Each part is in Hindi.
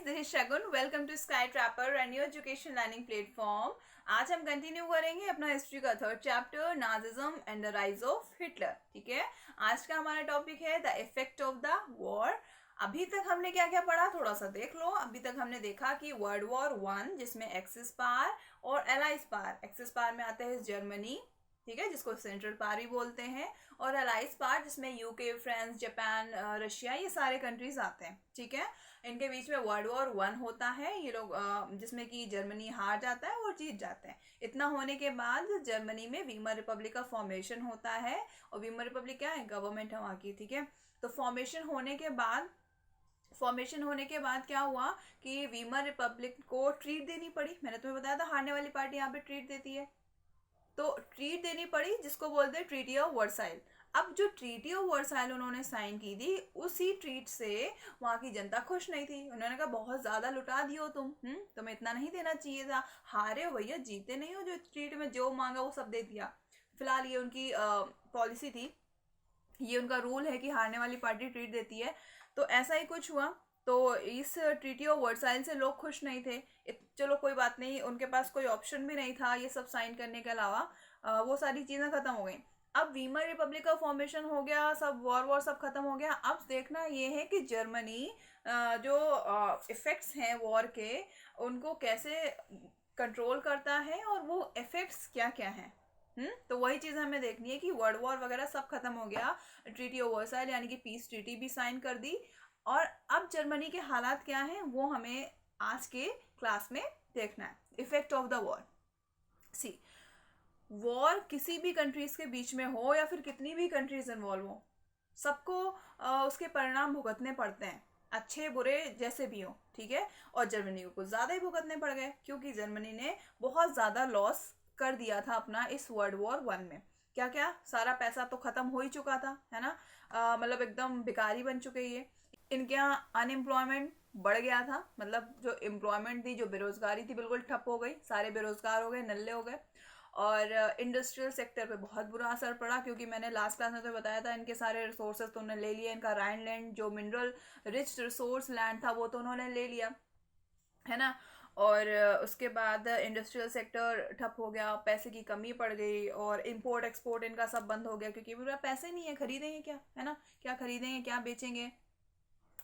This is Shagun. Welcome to sky trapper and your education learning platform. आज हम कंटिन्यू करेंगे अपना हिस्ट्री का third chapter, Nazism and the rise of Hitler. ठीक है, आज का हमारा टॉपिक है the effect of the war. अभी तक हमने क्या क्या पढ़ा, थोड़ा सा देख लो। अभी तक हमने देखा कि वर्ल्ड वॉर वन, जिसमें एक्सिस पावर और एलाइज पावर, एक्सिस पावर में आते हैं जर्मनी, ठीक है, जिसको सेंट्रल पावर भी बोलते हैं, और एलाइज पावर जिसमें यूके, फ्रांस, जापान, रशिया, ये सारे कंट्रीज आते हैं। ठीक है, इनके बीच में वर्ल्ड वॉर वन होता है। ये लोग जिसमें कि जर्मनी हार जाता है और जीत जाते हैं। इतना होने के बाद जर्मनी में वीमर रिपब्लिक का फॉर्मेशन होता है। और वीमर रिपब्लिक क्या है, गवर्नमेंट है वहाँ की। ठीक है, तो फॉर्मेशन होने के बाद क्या हुआ कि वीमर रिपब्लिक को ट्रीट देनी पड़ी। मैंने तुम्हें बताया था हारने वाली पार्टी यहाँ पे ट्रीट देती है, तो ट्रीट देनी पड़ी, जिसको बोलते हैं ट्रीटी ऑफ वर्साइल। अब जो ट्रीटी ऑफ वर्साइल उन्होंने साइन की थी, उसी ट्रीट से वहाँ की जनता खुश नहीं थी। उन्होंने कहा बहुत ज्यादा लुटा दियो तुम्हें इतना नहीं देना चाहिए था, हारे हो भैया, जीते नहीं हो, जो ट्रीट में जो मांगा वो सब दे दिया। फिलहाल ये उनकी पॉलिसी थी, ये उनका रूल है कि हारने वाली पार्टी ट्रीट देती है। तो ऐसा ही कुछ हुआ। तो इस ट्रीटी ऑफ वर्साइल से लोग खुश नहीं थे। चलो कोई बात नहीं, उनके पास कोई ऑप्शन भी नहीं था ये सब साइन करने के अलावा। वो सारी चीज़ें खत्म हो गई। अब वीमर रिपब्लिक का फॉर्मेशन हो गया, सब वॉर सब खत्म हो गया। अब देखना ये है कि जर्मनी जो इफेक्ट्स हैं वॉर के, उनको कैसे कंट्रोल करता है और वो इफेक्ट्स क्या क्या हैं। तो वही चीज़ हमें देखनी है कि वर्ल्ड वॉर वगैरह सब खत्म हो गया, ट्रीटी ऑफ वर्साइल यानी कि पीस ट्रीटी भी साइन कर दी। और अब जर्मनी के हालात क्या हैं वो हमें आज के क्लास में देखना है। Effect of the war. See, war किसी भी कंट्रीज के बीच में हो या फिर कितनी भी कंट्रीज इन्वॉल्व हो, सबको उसके परिणाम भुगतने पड़ते हैं, अच्छे बुरे जैसे भी हो। ठीक है, और जर्मनी को कुछ ज़्यादा ही भुगतने पड़ गए, क्योंकि जर्मनी ने बहुत ज़्यादा लॉस कर दिया था अपना इस वर्ल्ड वॉर वन में। क्या क्या, सारा पैसा तो खत्म हो ही चुका था, है ना। मतलब एकदम भिखारी बन चुके ये। इनके यहाँ अनएम्प्लॉयमेंट बढ़ गया था, मतलब जो एम्प्लॉयमेंट थी, जो बेरोजगारी थी, बिल्कुल ठप हो गई। सारे बेरोजगार हो गए, नल्ले हो गए। और इंडस्ट्रियल सेक्टर पे बहुत बुरा असर पड़ा, क्योंकि मैंने लास्ट क्लास में तो बताया था इनके सारे रिसोर्सेज तो उन्होंने ले लिए। इनका राइनलैंड जो मिनरल रिच रिसोर्स लैंड था वो तो उन्होंने ले लिया, है ना। और उसके बाद इंडस्ट्रियल सेक्टर ठप हो गया, पैसे की कमी पड़ गई, और इंपोर्ट एक्सपोर्ट इनका सब बंद हो गया, क्योंकि मेरे पास पैसे नहीं है, खरीदेंगे क्या, है ना, क्या खरीदेंगे, क्या बेचेंगे,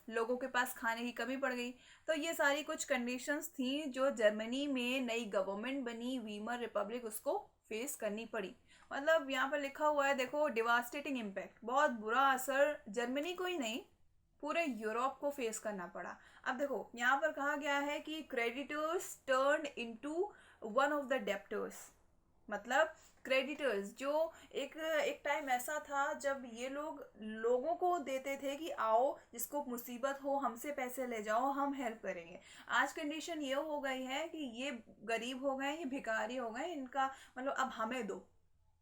लोगों के पास खाने की कमी पड़ गई। तो ये सारी कुछ कंडीशंस थी जो जर्मनी में नई गवर्नमेंट बनी वीमर रिपब्लिक, उसको फेस करनी पड़ी। मतलब यहाँ पर लिखा हुआ है, देखो, डिवास्टेटिंग इम्पैक्ट, बहुत बुरा असर जर्मनी को ही नहीं पूरे यूरोप को फेस करना पड़ा। अब देखो यहाँ पर कहा गया है कि creditors turn into one of the debtors. मतलब क्रेडिटर्स जो एक एक टाइम ऐसा था जब ये लोग लोगों को देते थे कि आओ, जिसको मुसीबत हो हमसे पैसे ले जाओ, हम हेल्प करेंगे। आज कंडीशन ये हो गई है कि ये गरीब हो गए, ये भिखारी हो गए, इनका मतलब अब हमें दो,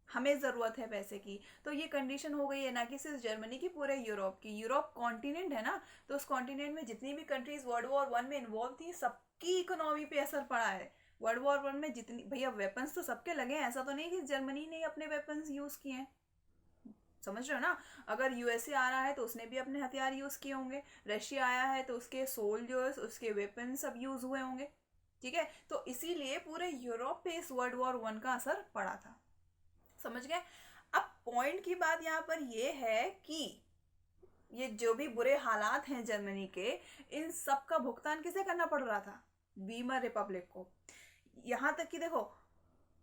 हमें ज़रूरत है पैसे की। तो ये कंडीशन हो गई है, ना कि सिर्फ जर्मनी की, पूरे यूरोप की। यूरोप कॉन्टिनेंट है ना, तो उस कॉन्टिनेंट में जितनी भी कंट्रीज वर्ल्ड वॉर वन में इन्वॉल्व थी, सबकी इकोनॉमी पे असर पड़ा है। वर्ल्ड वॉर वन में जितनी, भैया वेपन्स तो सबके लगे हैं, ऐसा तो नहीं कि जर्मनी ने अपने वेपन्स यूज़ किए हैं। समझ रहे हो ना, अगर यूएसए आ रहा है तो उसने भी अपने हथियार यूज़ किए होंगे, रशिया आया है तो उसके सोल्जर्स, उसके वेपन सब यूज़ हुए होंगे। ठीक है, तो इसीलिए पूरे यूरोप पे इस वर्ल्ड वॉर वन का असर पड़ा था। समझ गए। अब पॉइंट की बात यहाँ पर यह है कि ये जो भी बुरे हालात हैं जर्मनी के, इन सब का भुगतान किसे करना पड़ रहा था, वीमर रिपब्लिक को। यहाँ तक कि देखो,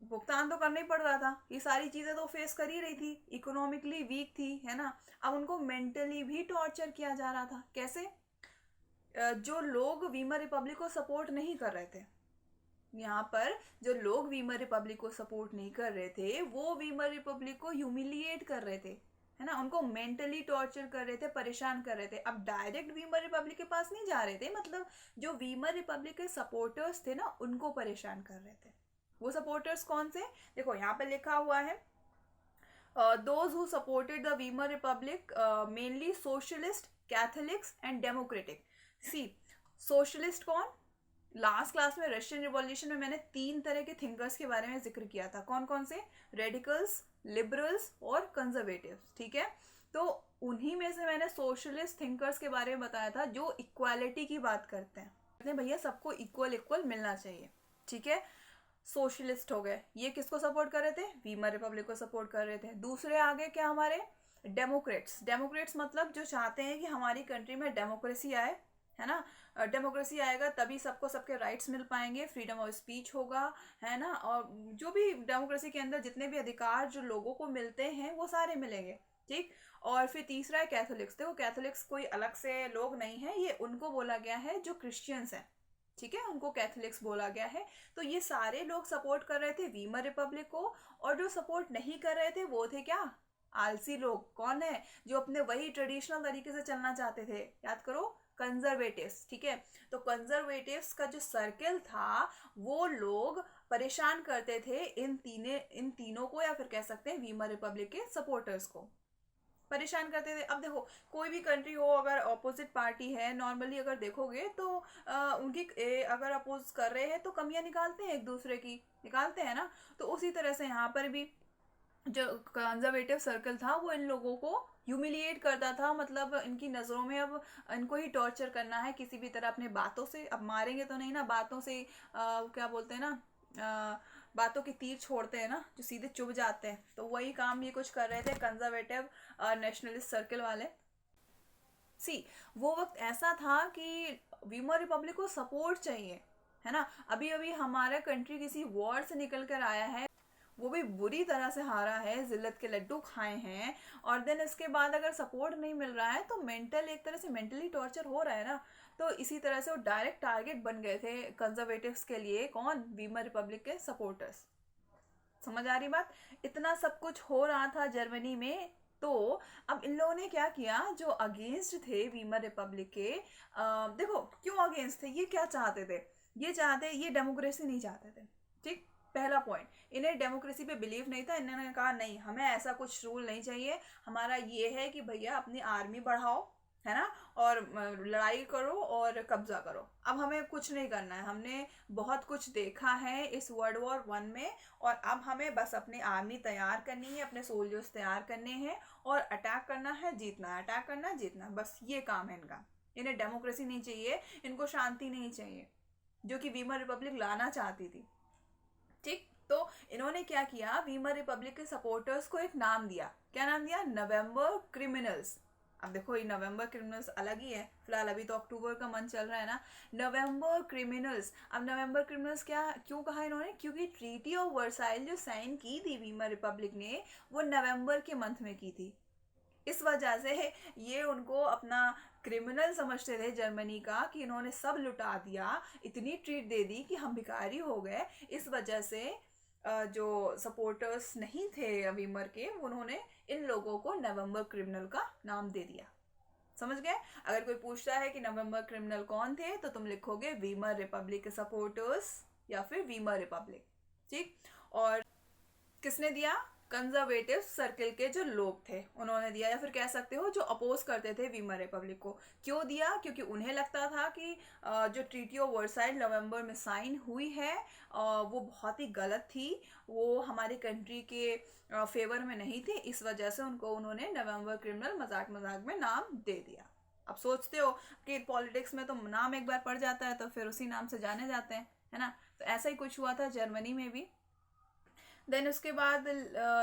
भुगतान तो करना ही पड़ रहा था, ये सारी चीजें तो फेस कर ही रही थी, इकोनॉमिकली वीक थी, है ना। अब उनको मेंटली भी टॉर्चर किया जा रहा था। कैसे? जो लोग वीमर रिपब्लिक को सपोर्ट नहीं कर रहे थे, यहाँ पर जो लोग वीमर रिपब्लिक को सपोर्ट नहीं कर रहे थे, वो वीमर रिपब्लिक को ह्यूमिलिएट कर रहे थे, है ना, उनको मेंटली टॉर्चर कर रहे थे, परेशान कर रहे थे। अब डायरेक्ट वीमर रिपब्लिक के पास नहीं जा रहे थे, मतलब जो वीमर रिपब्लिक के सपोर्टर्स थे ना, उनको परेशान कर रहे थे। वो सपोर्टर्स कौन से? देखो यहाँ पे लिखा हुआ है, those who supported the Weimar Republic mainly socialist, Catholics and democratic. See, socialist कौन? लास्ट क्लास में रशियन रिवॉल्यूशन में मैंने 3 तरह के थिंकर्स के बारे में जिक्र किया था। कौन कौन से? रेडिकल्स, लिबरल्स और कंजर्वेटिव्स। ठीक है, तो उन्हीं में से मैंने सोशलिस्ट थिंकर्स के बारे में बताया था, जो इक्वालिटी की बात करते हैं। भैया सबको इक्वल इक्वल मिलना चाहिए, ठीक है। सोशलिस्ट हो गए, ये किसको सपोर्ट कर रहे थे? वीमर रिपब्लिक को सपोर्ट कर रहे थे। दूसरे आगे क्या हमारे डेमोक्रेट्स, डेमोक्रेट्स मतलब जो चाहते हैं कि हमारी कंट्री में डेमोक्रेसी आए, है ना। डेमोक्रेसी आएगा तभी सबको सबके राइट्स मिल पाएंगे, फ्रीडम ऑफ स्पीच होगा, है ना। और जो भी डेमोक्रेसी के अंदर जितने भी अधिकार जो लोगों को मिलते हैं वो सारे मिलेंगे, ठीक। और फिर तीसरा है कैथोलिक्स। देखो कैथोलिक्स कोई अलग से लोग नहीं है, ये उनको बोला गया है जो क्रिश्चियंस हैं, ठीक है, उनको कैथोलिक्स बोला गया है। तो ये सारे लोग सपोर्ट कर रहे थे वीमर रिपब्लिक को, और जो सपोर्ट नहीं कर रहे थे वो थे क्या? आलसी लोग। कौन है? जो अपने वही ट्रेडिशनल तरीके से चलना चाहते थे, याद करो, कंजर्वेटिव्स, ठीक है। तो कंजर्वेटिव्स का जो सर्कल था वो लोग परेशान करते थे इन तीनों को, या फिर कह सकते हैं वीमर रिपब्लिक के सपोर्टर्स को परेशान करते थे। अब देखो कोई भी कंट्री हो, अगर ऑपोजिट पार्टी है, नॉर्मली अगर देखोगे तो अगर अपोज कर रहे हैं तो कमियां निकालते हैं, एक दूसरे की निकालते हैं ना। तो उसी तरह से यहाँ पर भी जो कंजर्वेटिव सर्कल था वो इन लोगों को ह्यूमिलिएट करता था, मतलब इनकी नज़रों में अब इनको ही टॉर्चर करना है किसी भी तरह अपने बातों से। अब मारेंगे तो नहीं ना, बातों से क्या बोलते हैं ना, बातों के तीर छोड़ते हैं ना, जो सीधे चुभ जाते हैं। तो वही काम ये कुछ कर रहे थे कंजर्वेटिव नेशनलिस्ट सर्कल वाले। सी वो वक्त ऐसा था कि वीमर रिपब्लिक को सपोर्ट चाहिए, है ना। अभी अभी हमारा कंट्री किसी वॉर से निकल कर आया है, वो भी बुरी तरह से हारा है, जिल्लत के लड्डू खाए हैं, और देन इसके बाद अगर सपोर्ट नहीं मिल रहा है तो मेंटल एक तरह से मेंटली टॉर्चर हो रहा है ना। तो इसी तरह से वो डायरेक्ट टारगेट बन गए थे कंजर्वेटिव्स के लिए। कौन? वीमर रिपब्लिक के सपोर्टर्स। समझ आ रही बात? इतना सब कुछ हो रहा था जर्मनी में। तो अब इन लोगों ने क्या किया, जो अगेंस्ट थे वीमर रिपब्लिक के, देखो क्यों अगेंस्ट थे, ये क्या चाहते थे? ये डेमोक्रेसी नहीं चाहते थे, ठीक। पहला पॉइंट, इन्हें डेमोक्रेसी पे बिलीव नहीं था। इन्होंने कहा नहीं, हमें ऐसा कुछ रूल नहीं चाहिए, हमारा ये है कि भैया अपनी आर्मी बढ़ाओ, है ना, और लड़ाई करो और कब्जा करो। अब हमें कुछ नहीं करना है, हमने बहुत कुछ देखा है इस वर्ल्ड वॉर 1 में, और अब हमें बस अपनी आर्मी तैयार करनी है, अपने सोल्जर्स तैयार करने हैं, और अटैक करना है, जीतना है, अटैक करना है, जीतना, बस ये काम है इनका। इन्हें डेमोक्रेसी नहीं चाहिए, इनको शांति नहीं चाहिए, जो कि वीमर रिपब्लिक लाना चाहती थी, ठीक। तो इन्होंने क्या किया, वीमर रिपब्लिक के सपोर्टर्स को एक नाम दिया। क्या नाम दिया? नवंबर क्रिमिनल्स। अब देखो ये नवंबर क्रिमिनल्स अलग ही है, फिलहाल अभी तो अक्टूबर का मंथ चल रहा है ना, नवंबर क्रिमिनल्स। अब नवंबर क्रिमिनल्स क्या क्यों कहा इन्होंने? क्योंकि ट्रीटी ऑफ वर्साइल जो साइन की थी वीमर रिपब्लिक ने, वो नवंबर के मंथ में की थी। इस वजह से ये उनको अपना क्रिमिनल समझते थे जर्मनी का, कि इन्होंने सब लुटा दिया, इतनी ट्रीट दे दी कि हम भिखारी हो गए। इस वजह से जो सपोर्टर्स नहीं थे वीमर के, उन्होंने इन लोगों को नवंबर क्रिमिनल का नाम दे दिया। समझ गए? अगर कोई पूछता है कि नवंबर क्रिमिनल कौन थे, तो तुम लिखोगे वीमर रिपब्लिक के सपोर्टर्स या फिर वीमर रिपब्लिक, ठीक। और किसने दिया? कंजर्वेटिव सर्किल के जो लोग थे उन्होंने दिया, या फिर कह सकते हो जो अपोज करते थे वीमर रिपब्लिक को। क्यों दिया? क्योंकि उन्हें लगता था कि जो ट्रीटी ऑफ वर्साइल नवंबर में साइन हुई है वो बहुत ही गलत थी, वो हमारी कंट्री के फेवर में नहीं थी। इस वजह से उन्होंने नवंबर क्रिमिनल मजाक मजाक में नाम दे दिया। अब सोचते हो कि पॉलिटिक्स में तो नाम एक बार पड़ जाता है तो फिर उसी नाम से जाने जाते हैं, है ना। तो ऐसा ही कुछ हुआ था जर्मनी में भी। देन उसके बाद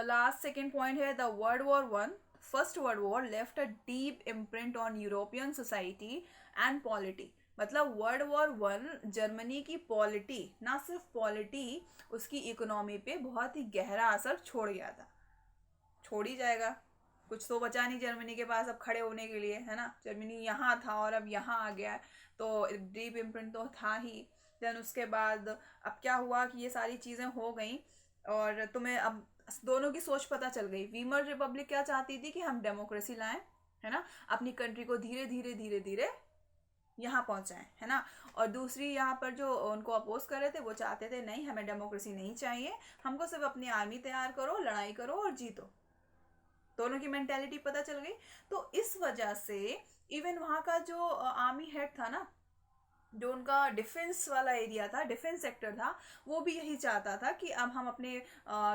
लास्ट सेकेंड पॉइंट है the world war 1। First world war left a deep imprint on European society and polity. मतलब वर्ल्ड वॉर 1 जर्मनी की पॉलिटी, ना सिर्फ पॉलिटी, उसकी इकोनॉमी पे बहुत ही गहरा असर छोड़ गया था। छोड़ ही जाएगा, कुछ तो बचा नहीं जर्मनी के पास अब खड़े होने के लिए, है ना। जर्मनी यहाँ था और अब यहाँ आ गया है, तो डीप इम्प्रिंट तो था ही। देन उसके बाद अब क्या हुआ कि ये सारी चीज़ें हो गई, और तुम्हें अब दोनों की सोच पता चल गई। वीमर रिपब्लिक क्या चाहती थी कि हम डेमोक्रेसी लाएं, है ना, अपनी कंट्री को धीरे धीरे धीरे धीरे यहाँ पहुँचाएं, है ना। और दूसरी यहाँ पर जो उनको अपोज कर रहे थे वो चाहते थे नहीं, हमें डेमोक्रेसी नहीं चाहिए, हमको सिर्फ अपनी आर्मी तैयार करो, लड़ाई करो और जीतो। दोनों की मेंटेलिटी पता चल गई। तो इस वजह से इवन वहाँ का जो आर्मी हेड था ना, जो उनका डिफेंस वाला एरिया था, डिफेंस सेक्टर था, वो भी यही चाहता था कि अब हम अपने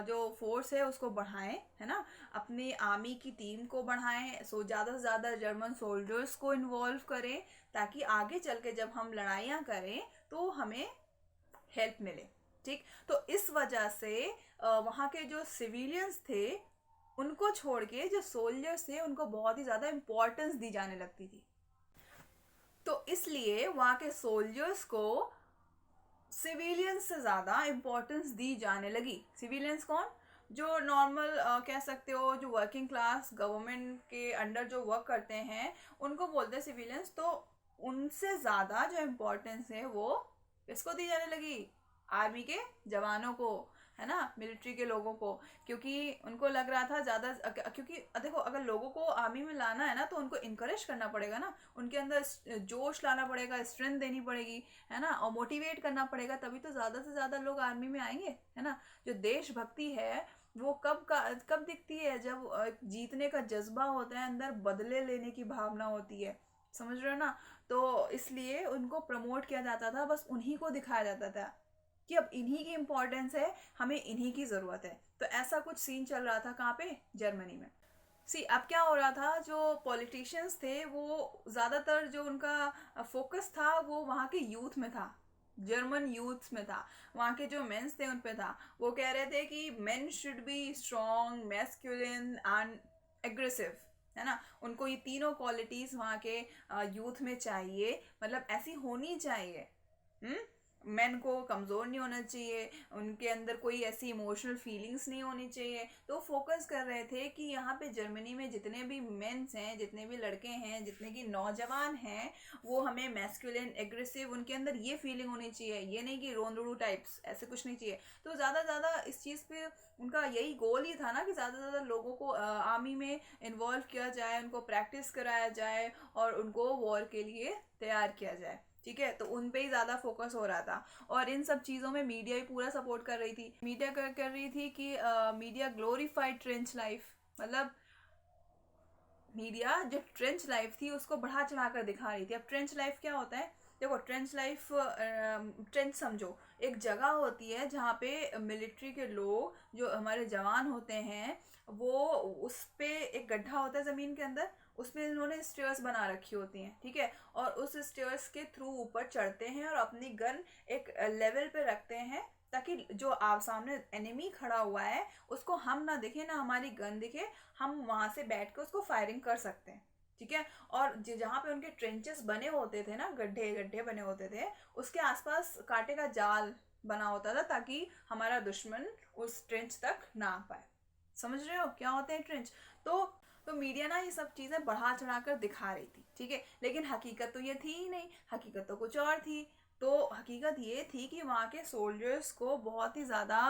जो फोर्स है उसको बढ़ाएं, है ना, अपनी आर्मी की टीम को बढ़ाएं, सो ज़्यादा से ज़्यादा जर्मन सोल्जर्स को इन्वॉल्व करें, ताकि आगे चल के जब हम लड़ाइयाँ करें तो हमें हेल्प मिले। ठीक, तो इस वजह से वहाँ के जो सिविलियंस थे उनको छोड़ के जो सोल्जर्स थे उनको बहुत ही ज़्यादा इम्पोर्टेंस दी जाने लगती थी। तो इसलिए वहाँ के सोल्जर्स को सिविलियंस से ज़्यादा इम्पोर्टेंस दी जाने लगी। सिविलियंस कौन? जो नॉर्मल कह सकते हो, जो वर्किंग क्लास गवर्नमेंट के अंडर जो वर्क करते हैं उनको बोलते हैं सिविलियंस। तो उनसे ज़्यादा जो इम्पोर्टेंस है वो किसको दी जाने लगी? आर्मी के जवानों को, है ना, मिलिट्री के लोगों को। क्योंकि उनको लग रहा था ज़्यादा, क्योंकि देखो अगर लोगों को आर्मी में लाना है ना तो उनको इनकरेज करना पड़ेगा ना, उनके अंदर जोश लाना पड़ेगा, स्ट्रेंथ देनी पड़ेगी, है ना, और मोटिवेट करना पड़ेगा, तभी तो ज़्यादा से ज़्यादा लोग आर्मी में आएंगे, है ना। जो देशभक्ति है वो कब दिखती है? जब जीतने का जज्बा होता है अंदर, बदले लेने की भावना होती है, समझ रहे हो ना। तो इसलिए उनको प्रमोट किया जाता था, बस उन्हीं को दिखाया जाता था कि अब इन्हीं की इम्पोर्टेंस है, हमें इन्हीं की ज़रूरत है। तो ऐसा कुछ सीन चल रहा था कहाँ पे? जर्मनी में। सी अब क्या हो रहा था, जो पॉलिटिशियंस थे वो ज़्यादातर जो उनका फोकस था वो वहाँ के यूथ में था, जर्मन यूथ में था, वहाँ के जो मेंस थे उन पे था। वो कह रहे थे कि main should be strong, masculine and aggressive, है ना। उनको ये तीनों क्वालिटीज़ वहाँ के यूथ में चाहिए, मतलब ऐसी होनी चाहिए। मेन को कमज़ोर नहीं होना चाहिए, उनके अंदर कोई ऐसी इमोशनल फीलिंग्स नहीं होनी चाहिए। तो फोकस कर रहे थे कि यहाँ पे जर्मनी में जितने भी मेंस हैं, जितने भी लड़के हैं, जितने की नौजवान हैं, वो हमें मैस्कुलिन, एग्रेसिव, उनके अंदर ये फीलिंग होनी चाहिए, ये नहीं कि रोंदड़ू टाइप्स, ऐसे कुछ नहीं चाहिए। तो ज़्यादा ज़्यादा इस चीज़ पे उनका यही गोल ही था ना कि ज़्यादा से ज़्यादा लोगों को आर्मी में इन्वॉल्व किया जाए, उनको प्रैक्टिस कराया जाए और उनको वॉर के लिए तैयार किया जाए। ठीक है, तो उन पे ही ज़्यादा फोकस हो रहा था। और इन सब चीज़ों में मीडिया भी पूरा सपोर्ट कर रही थी। मीडिया कर रही थी कि मीडिया ग्लोरीफाइड ट्रेंच लाइफ, मतलब मीडिया जो ट्रेंच लाइफ थी उसको बढ़ा चढ़ा कर दिखा रही थी। अब ट्रेंच लाइफ क्या होता है? देखो, ट्रेंच लाइफ, ट्रेंच समझो, एक जगह होती है जहाँ पे मिलिट्री के लोग, जो हमारे जवान होते हैं, वो उस पे एक गड्ढा होता है ज़मीन के अंदर, उसमें इन्होंने स्टेयर्स बना रखी होती हैं, ठीक है, और उस स्टेयर्स के थ्रू ऊपर चढ़ते हैं और अपनी गन एक लेवल पे रखते हैं, ताकि जो आप सामने एनिमी खड़ा हुआ है उसको हम ना दिखे, ना हमारी गन दिखे, हम वहां से बैठ के उसको फायरिंग कर सकते हैं। ठीक है, और जहाँ पे उनके ट्रेंचेस बने होते थे ना, गड्ढे गड्ढे बने होते थे, उसके आसपास कांटे का जाल बना होता था, ताकि हमारा दुश्मन उस ट्रेंच तक ना आ पाए। समझ रहे हो क्या होते हैं ट्रेंच? तो तो मीडिया ना ये सब चीज़ें बढ़ा चढ़ा कर दिखा रही थी, ठीक है, लेकिन हकीकत तो ये थी ही नहीं, हकीकत तो कुछ और थी। तो हकीकत ये थी कि वहाँ के सोल्जर्स को बहुत ही ज़्यादा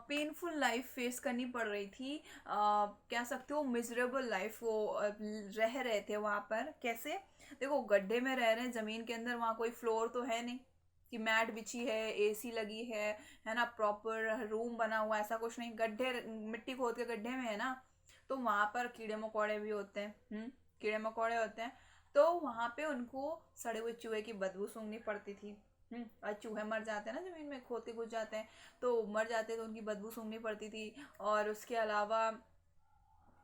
पेनफुल लाइफ फेस करनी पड़ रही थी, कह सकते हो मिजरेबल लाइफ वो रह रहे थे वहाँ पर। कैसे? देखो, गड्ढे में रह रहे हैं ज़मीन के अंदर, वहाँ कोई फ्लोर तो है नहीं कि मैट बिछी है, एसी लगी है ना, प्रॉपर रूम बना हुआ, ऐसा कुछ नहीं। गड्ढे, मिट्टी खोद के गड्ढे में है ना, तो वहाँ पर कीड़े मकोड़े भी होते हैं, कीड़े मकोड़े होते हैं। तो वहाँ पे उनको सड़े हुए चूहे की बदबू सूंघनी पड़ती थी। और चूहे मर जाते हैं ना, जमीन में खोद के घुस जाते हैं, तो मर जाते हैं, तो उनकी बदबू सूंघनी पड़ती थी। और उसके अलावा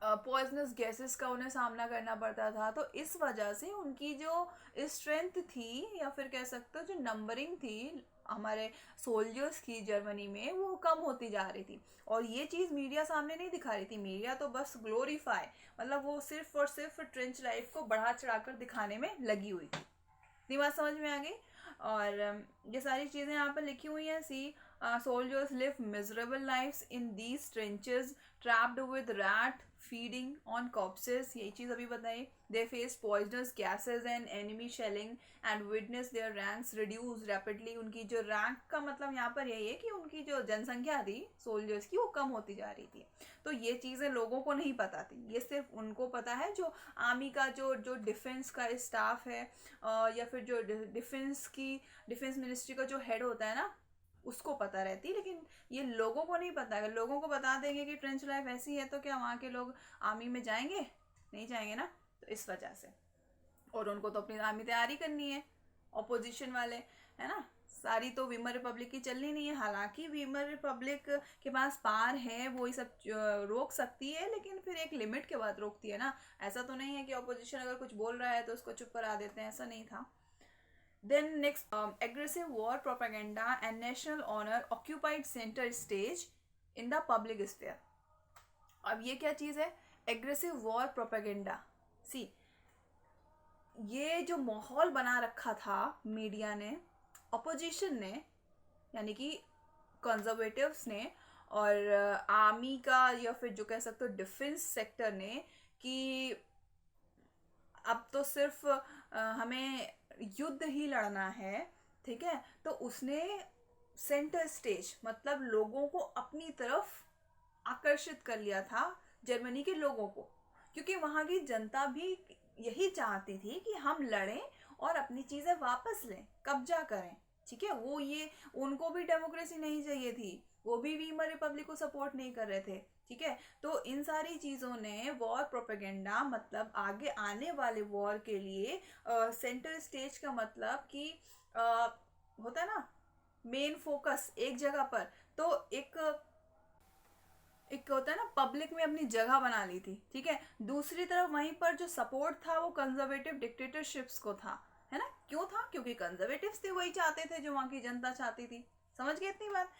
पॉइजनस गैसेस का उन्हें सामना करना पड़ता था। तो इस वजह से उनकी जो स्ट्रेंथ थी, या फिर कह सकते हो जो नंबरिंग थी हमारे सोल्जर्स की जर्मनी में, वो कम होती जा रही थी। और ये चीज़ मीडिया सामने नहीं दिखा रही थी। मीडिया तो बस ग्लोरीफाई, मतलब वो सिर्फ और सिर्फ ट्रेंच लाइफ को बढ़ा चढ़ाकर दिखाने में लगी हुई थी। इतनी बात समझ में आ गई? और ये सारी चीज़ें यहाँ पर लिखी हुई हैं। सी soldiers live miserable lives in these trenches, trapped with rat feeding on corpses, यही चीज़ अभी बताई। They face poisonous gases and enemy shelling and witness their ranks reduce rapidly। उनकी जो रैंक का मतलब यहाँ पर यही है कि उनकी जो जनसंख्या थी सोल्जर्स की, वो कम होती जा रही थी। तो ये चीज़ें लोगों को नहीं पता थी, ये सिर्फ उनको पता है जो आर्मी का जो जो डिफेंस का स्टाफ है, या फिर जो डिफेंस मिनिस्ट्री का जो हेड होता है ना, उसको पता रहती है। लेकिन ये लोगों को नहीं पता। अगर लोगों को बता देंगे कि ट्रेंच लाइफ ऐसी है, तो क्या वहाँ के लोग आर्मी में जाएंगे? नहीं जाएंगे ना। तो इस वजह से, और उनको तो अपनी आर्मी तैयारी करनी है, ऑपोजिशन वाले, है ना, सारी तो वीमर रिपब्लिक की चलनी नहीं है। हालांकि वीमर रिपब्लिक के पास पार है, वो ये सब रोक सकती है, लेकिन फिर एक लिमिट के बाद रोकती है ना। ऐसा तो नहीं है कि ऑपोजिशन अगर कुछ बोल रहा है तो उसको चुप करा देते हैं, ऐसा नहीं था। Then next, aggressive war propaganda and national honor occupied center stage in the public sphere. अब ये क्या चीज़ है? Aggressive war propaganda. सी, ये जो माहौल बना रखा था मीडिया ने, अपोजिशन ने, यानी कि कंजर्वेटिव्स ने और आर्मी का या फिर जो कह सकते हो डिफेंस सेक्टर ने, कि अब तो सिर्फ हमें युद्ध ही लड़ना है, ठीक है। तो उसने सेंटर स्टेज मतलब लोगों को अपनी तरफ आकर्षित कर लिया था, जर्मनी के लोगों को, क्योंकि वहाँ की जनता भी यही चाहती थी कि हम लड़ें और अपनी चीज़ें वापस लें, कब्जा करें, ठीक है। वो ये उनको भी डेमोक्रेसी नहीं चाहिए थी, वो भी वीमर रिपब्लिक को सपोर्ट नहीं कर रहे थे, ठीक है। तो इन सारी चीज़ों ने वॉर प्रोपेगेंडा मतलब आगे आने वाले वॉर के लिए सेंटर स्टेज का मतलब कि होता है ना मेन फोकस एक जगह पर, तो एक होता है ना पब्लिक में अपनी जगह बना ली थी, ठीक है। दूसरी तरफ वहीं पर जो सपोर्ट था वो कंजर्वेटिव डिक्टेटरशिप्स को था, है ना। क्यों था? क्योंकि कंजर्वेटिव्स थे, वही चाहते थे जो वहाँ की जनता चाहती थी। समझ गए इतनी बात?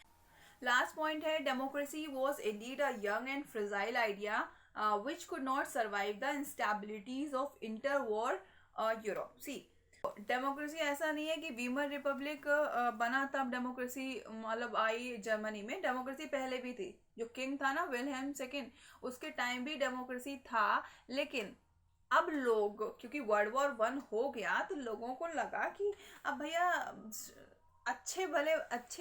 लास्ट पॉइंट है, democracy was indeed a young and fragile idea which could not survive the instabilities of inter war Europe. See, democracy ऐसा नहीं है कि वीमर रिपब्लिक बना तब डेमोक्रेसी मतलब आई जर्मनी में। डेमोक्रेसी पहले भी थी, जो किंग था ना विल्हेम सेकेंड, उसके टाइम भी डेमोक्रेसी था। लेकिन अब लोग, क्योंकि वर्ल्ड वॉर 1 हो गया, तो लोगों को लगा कि अब भैया अच्छे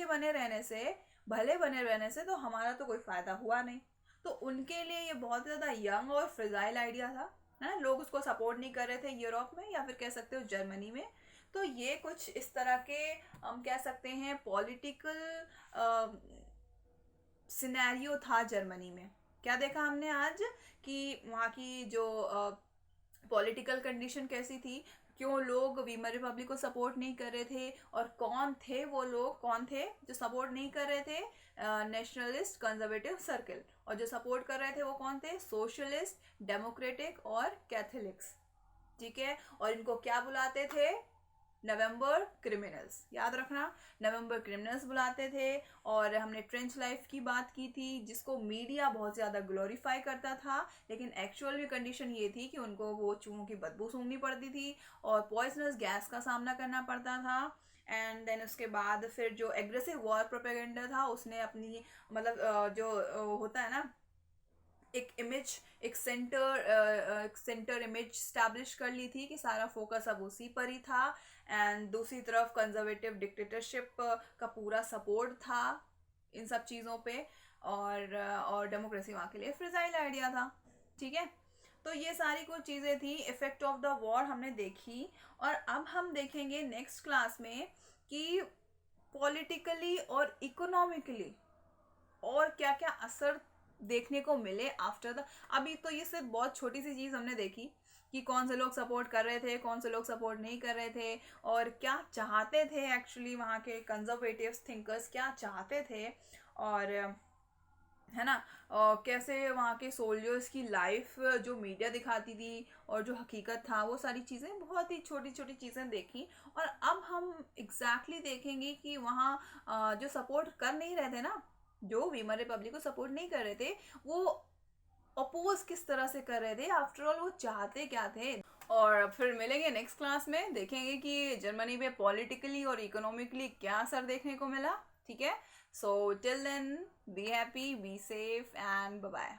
बने रहने से, भले बने रहने से तो हमारा तो कोई फायदा हुआ नहीं। तो उनके लिए ये बहुत ज़्यादा यंग और फ्रेजाइल आइडिया था, है ना। लोग उसको सपोर्ट नहीं कर रहे थे यूरोप में, या फिर कह सकते हो जर्मनी में। तो ये कुछ इस तरह के हम कह सकते हैं पॉलिटिकल सिनेरियो था जर्मनी में। क्या देखा हमने आज कि वहाँ की जो पॉलिटिकल कंडीशन कैसी थी, क्यों लोग वीमर रिपब्लिक को सपोर्ट नहीं कर रहे थे, और कौन थे वो लोग, कौन थे जो सपोर्ट नहीं कर रहे थे? Nationalist conservative circle. और जो सपोर्ट कर रहे थे वो कौन थे? सोशलिस्ट, डेमोक्रेटिक और कैथोलिक्स, ठीक है। और इनको क्या बुलाते थे? नवंबर क्रिमिनल्स। याद रखना, नवंबर क्रिमिनल्स बुलाते थे। और हमने ट्रेंच लाइफ की बात की थी, जिसको मीडिया बहुत ज़्यादा ग्लोरीफाई करता था, लेकिन एक्चुअल में कंडीशन ये थी कि उनको वो चूहों की बदबू सूंघनी पड़ती थी और पॉइजनस गैस का सामना करना पड़ता था। एंड देन उसके बाद फिर जो एग्रेसिव वॉर प्रोपेगेंडा था, उसने अपनी मतलब जो होता है ना एक सेंटर इमेज स्टैब्लिश कर ली थी, कि सारा फोकस अब उसी पर ही था। एंड दूसरी तरफ कंजर्वेटिव डिक्टेटरशिप का पूरा सपोर्ट था इन सब चीज़ों पे, और डेमोक्रेसी वहाँ के लिए फ्रेजाइल आइडिया था, ठीक है। तो ये सारी कुछ चीज़ें थी, इफेक्ट ऑफ द वॉर हमने देखी। और अब हम देखेंगे नेक्स्ट क्लास में कि पॉलिटिकली और इकोनॉमिकली और क्या क्या असर देखने को मिले आफ्टर द। अभी तो ये सिर्फ बहुत छोटी सी चीज़ हमने देखी कि कौन से लोग सपोर्ट कर रहे थे, कौन से लोग सपोर्ट नहीं कर रहे थे, और क्या चाहते थे एक्चुअली वहाँ के कंजर्वेटिव थिंकर्स क्या चाहते थे, और है ना, और कैसे वहाँ के सोल्जर्स की लाइफ जो मीडिया दिखाती थी और जो हकीकत था, वो सारी चीज़ें बहुत ही छोटी छोटी चीज़ें देखी। और अब हम एग्जैक्टली देखेंगे कि वहाँ जो सपोर्ट कर नहीं रहे थे ना, जो वीमर रिपब्लिक को सपोर्ट नहीं कर रहे थे, वो अपोज किस तरह से कर रहे थे, आफ्टर ऑल वो चाहते क्या थे। और फिर मिलेंगे नेक्स्ट क्लास में, देखेंगे कि जर्मनी में पॉलिटिकली और इकोनॉमिकली क्या असर देखने को मिला, ठीक है। So till then be happy, be safe and bye bye.